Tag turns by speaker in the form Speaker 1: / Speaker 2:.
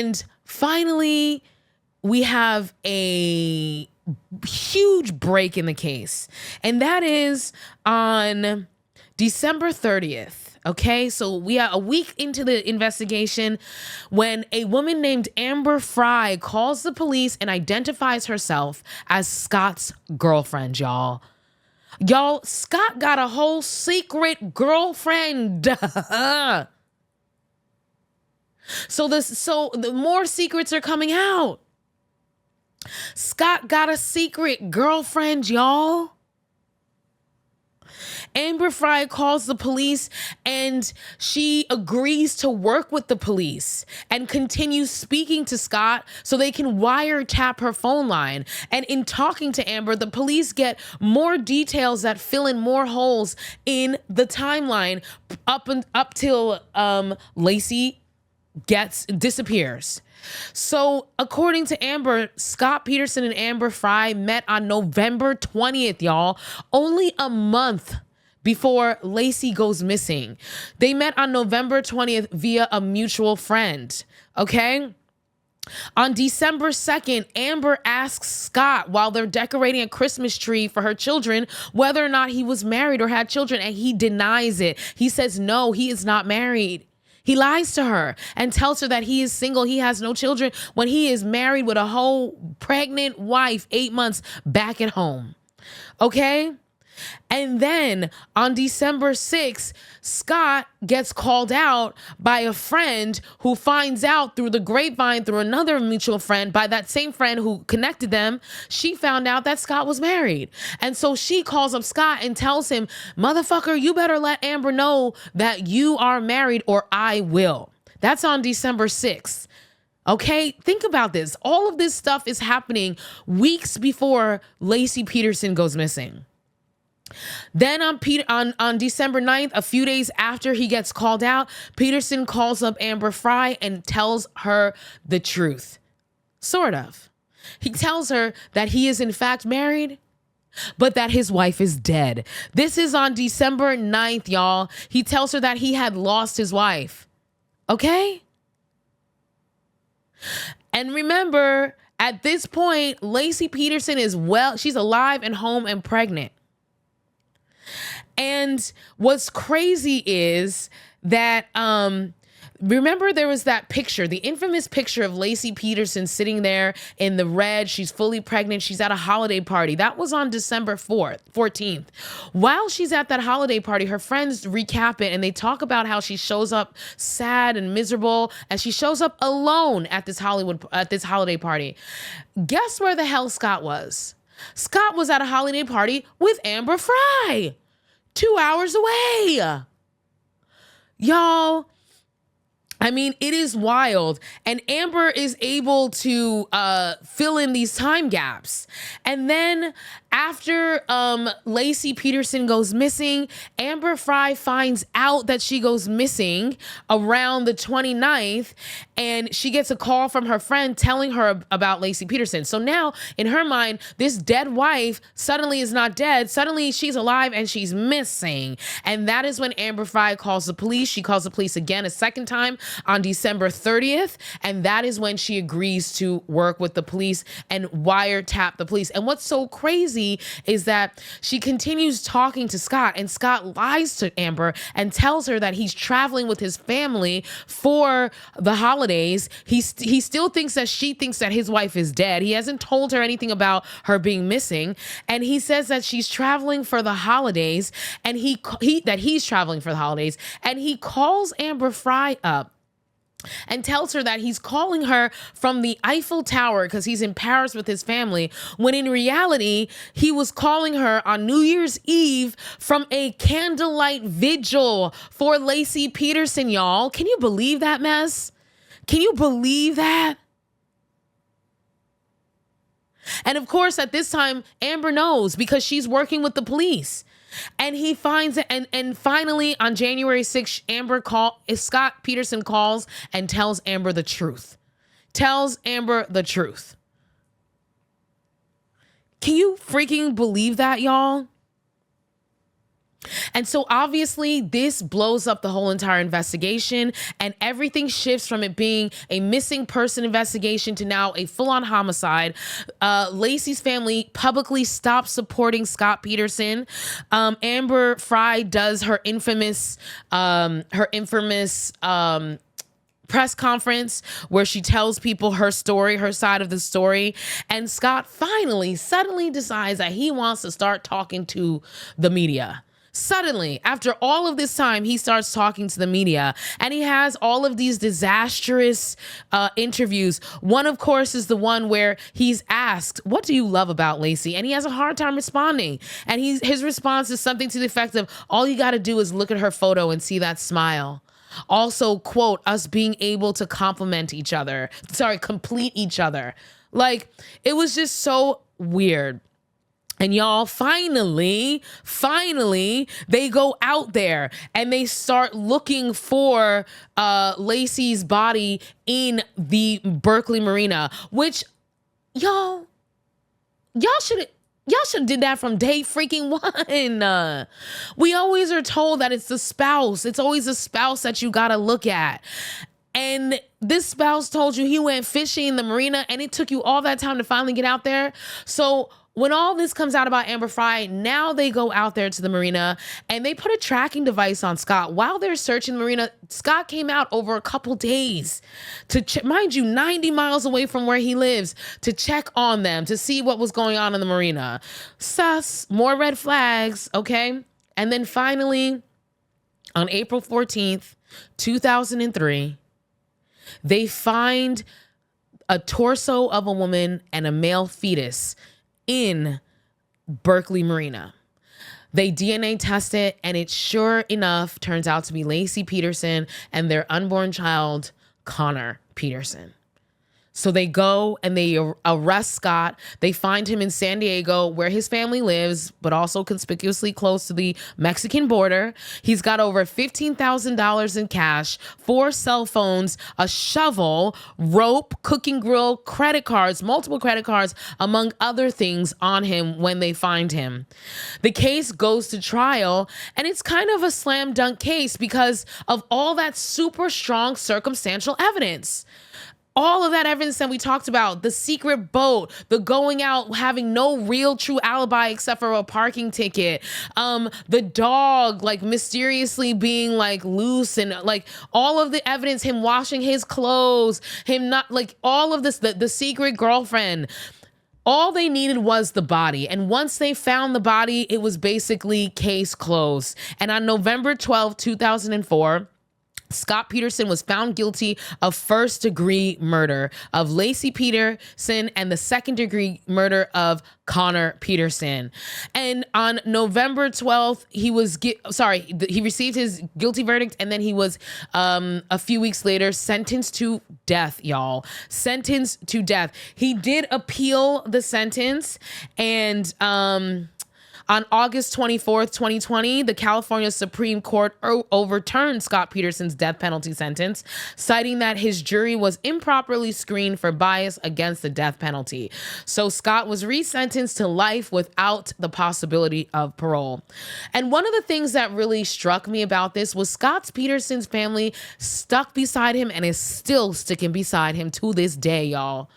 Speaker 1: And finally, we have a huge break in the case. And that is on December 30th. Okay, so we are a week into the investigation when a woman named Amber Frey calls the police and identifies herself as Scott's girlfriend, y'all. Y'all, Scott got a whole secret girlfriend. So the more secrets are coming out. Scott got a secret girlfriend, y'all. Amber Frey calls the police and she agrees to work with the police and continues speaking to Scott so they can wiretap her phone line. And in talking to Amber, the police get more details that fill in more holes in the timeline up till Laci disappears. So according to Amber, Scott Peterson and Amber Frey met on November 20th, y'all, only a month before Laci goes missing. They met on November 20th via a mutual friend, okay? On December 2nd, Amber asks Scott while they're decorating a Christmas tree for her children whether or not he was married or had children, and he denies it. He says no, he is not married. He lies to her and tells her that he is single, he has no children, when he is married with a whole pregnant wife 8 months back at home. Okay? And then on December 6th, Scott gets called out by a friend who finds out through the grapevine, through another mutual friend, by that same friend who connected them. She found out that Scott was married. And so she calls up Scott and tells him, motherfucker, you better let Amber know that you are married or I will. That's on December 6th. Okay, think about this. All of this stuff is happening weeks before Laci Peterson goes missing. Then on December 9th, a few days after he gets called out, Peterson calls up Amber Frey and tells her the truth. Sort of. He tells her that he is in fact married, but that his wife is dead. This is on December 9th, y'all. He tells her that he had lost his wife. Okay? And remember, at this point, Laci Peterson is she's alive and home and pregnant. And what's crazy is that, remember there was that picture, the infamous picture of Laci Peterson sitting there in the red. She's fully pregnant. She's at a holiday party. That was on December 14th. While she's at that holiday party, her friends recap it and they talk about how she shows up sad and miserable, and she shows up alone at this holiday party. Guess where the hell Scott was? Scott was at a holiday party with Amber Frey, 2 hours away. Y'all, I mean, it is wild. And Amber is able to fill in these time gaps. And then after Laci Peterson goes missing, Amber Frey finds out that she goes missing around the 29th, and she gets a call from her friend telling her about Laci Peterson. So now, in her mind, this dead wife suddenly is not dead. Suddenly, she's alive and she's missing. And that is when Amber Frey calls the police. She calls the police again a second time on December 30th, and that is when she agrees to work with the police and wiretap the police. And what's so crazy is that she continues talking to Scott, and Scott lies to Amber and tells her that he's traveling with his family for the holidays. He still thinks that she thinks that his wife is dead. He hasn't told her anything about her being missing, and he says that she's traveling for the holidays, and that he's traveling for the holidays, and he calls Amber Frey up and tells her that he's calling her from the Eiffel Tower because he's in Paris with his family, when in reality, he was calling her on New Year's Eve from a candlelight vigil for Laci Peterson, y'all. Can you believe that mess? Can you believe that? And of course, at this time, Amber knows because she's working with the police. And he finds it, and finally on January 6th, Scott Peterson calls and tells Amber the truth. Tells Amber the truth. Can you freaking believe that, y'all? And so obviously this blows up the whole entire investigation, and everything shifts from it being a missing person investigation to now a full-on homicide. Laci's family publicly stopped supporting Scott Peterson. Amber Frey does her infamous press conference where she tells people her story, her side of the story. And Scott finally, suddenly decides that he wants to start talking to the media. Suddenly, after all of this time, he starts talking to the media, and he has all of these disastrous interviews. One, of course, is the one where he's asked, "What do you love about Laci?" And he has a hard time responding. And his response is something to the effect of, "All you got to do is look at her photo and see that smile." Also, quote, "us being able to complete each other." Like, it was just so weird. And y'all, finally, they go out there and they start looking for Laci's body in the Berkeley Marina, which y'all should have did that from day freaking one. We always are told that it's the spouse. It's always the spouse that you gotta look at. And this spouse told you he went fishing in the marina, and it took you all that time to finally get out there. So when all this comes out about Amber Frey, now they go out there to the marina and they put a tracking device on Scott. While they're searching the marina, Scott came out over a couple days to mind you, 90 miles away from where he lives, to check on them, to see what was going on in the marina. Sus, more red flags, okay? And then finally, on April 14th, 2003, they find a torso of a woman and a male fetus in Berkeley Marina. They DNA test it, and it sure enough turns out to be Laci Peterson and their unborn child, Connor Peterson. So they go and they arrest Scott. They find him in San Diego, where his family lives, but also conspicuously close to the Mexican border. He's got over $15,000 in cash, 4 cell phones, a shovel, rope, cooking grill, credit cards, multiple credit cards, among other things on him when they find him. The case goes to trial, and it's kind of a slam dunk case because of all that super strong circumstantial evidence. All of that evidence that we talked about, the secret boat, the going out, having no real true alibi except for a parking ticket, the dog like mysteriously being like loose, and like all of the evidence, him washing his clothes, him not like all of this, the secret girlfriend. All they needed was the body. And once they found the body, it was basically case closed. And on November 12, 2004, Scott Peterson was found guilty of first-degree murder of Laci Peterson and the second-degree murder of Connor Peterson. And on November 12th, he received his guilty verdict, and then he was a few weeks later sentenced to death, y'all. Sentenced to death. He did appeal the sentence, and on August 24th, 2020, the California Supreme Court overturned Scott Peterson's death penalty sentence, citing that his jury was improperly screened for bias against the death penalty. So Scott was resentenced to life without the possibility of parole. And one of the things that really struck me about this was Scott Peterson's family stuck beside him and is still sticking beside him to this day, y'all.